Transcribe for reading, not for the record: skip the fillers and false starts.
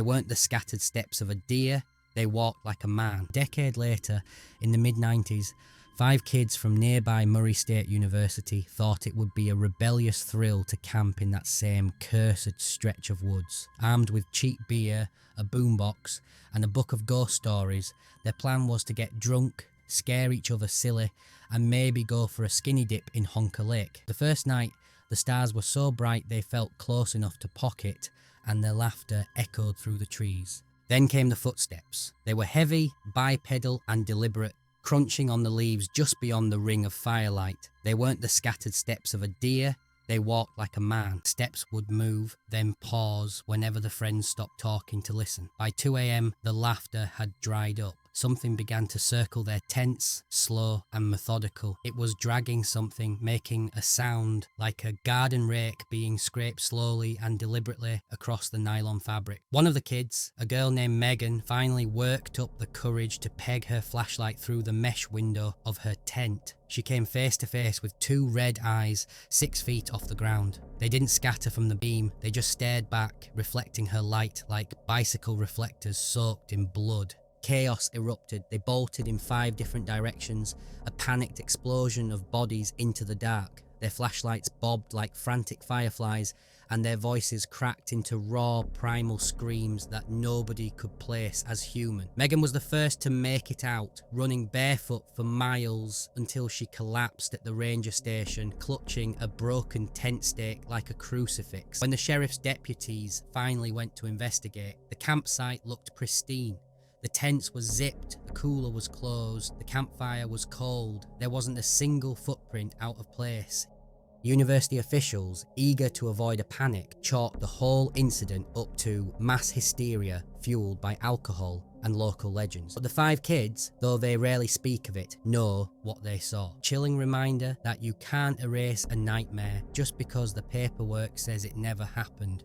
weren't the scattered steps of a deer, they walked like a man. A decade later, in the mid-90s, 5 kids from nearby Murray State University thought it would be a rebellious thrill to camp in that same cursed stretch of woods. Armed with cheap beer, a boombox, and a book of ghost stories, their plan was to get drunk, scare each other silly, and maybe go for a skinny dip in Honker Lake. The first night, the stars were so bright they felt close enough to pocket, and their laughter echoed through the trees. Then came the footsteps. They were heavy, bipedal, and deliberate, crunching on the leaves just beyond the ring of firelight. They weren't the scattered steps of a deer, they walked like a man. Steps would move, then pause whenever the friends stopped talking to listen. By 2 a.m, the laughter had dried up. Something began to circle their tents, slow and methodical. It was dragging something, making a sound like a garden rake being scraped slowly and deliberately across the nylon fabric. One of the kids, a girl named Megan, finally worked up the courage to peg her flashlight through the mesh window of her tent. She came face to face with 2 red eyes 6 feet off the ground. They didn't scatter from the beam, they just stared back, reflecting her light like bicycle reflectors soaked in blood. Chaos erupted. They bolted in 5 different directions, a panicked explosion of bodies into the dark. Their flashlights bobbed like frantic fireflies, and their voices cracked into raw, primal screams that nobody could place as human. Megan was the first to make it out, running barefoot for miles until she collapsed at the ranger station, clutching a broken tent stake like a crucifix. When the sheriff's deputies finally went to investigate, the campsite looked pristine. The tents were zipped, the cooler was closed, the campfire was cold, there wasn't a single footprint out of place. University officials, eager to avoid a panic, chalked the whole incident up to mass hysteria fueled by alcohol and local legends. But the 5 kids, though they rarely speak of it, know what they saw. Chilling reminder that you can't erase a nightmare just because the paperwork says it never happened.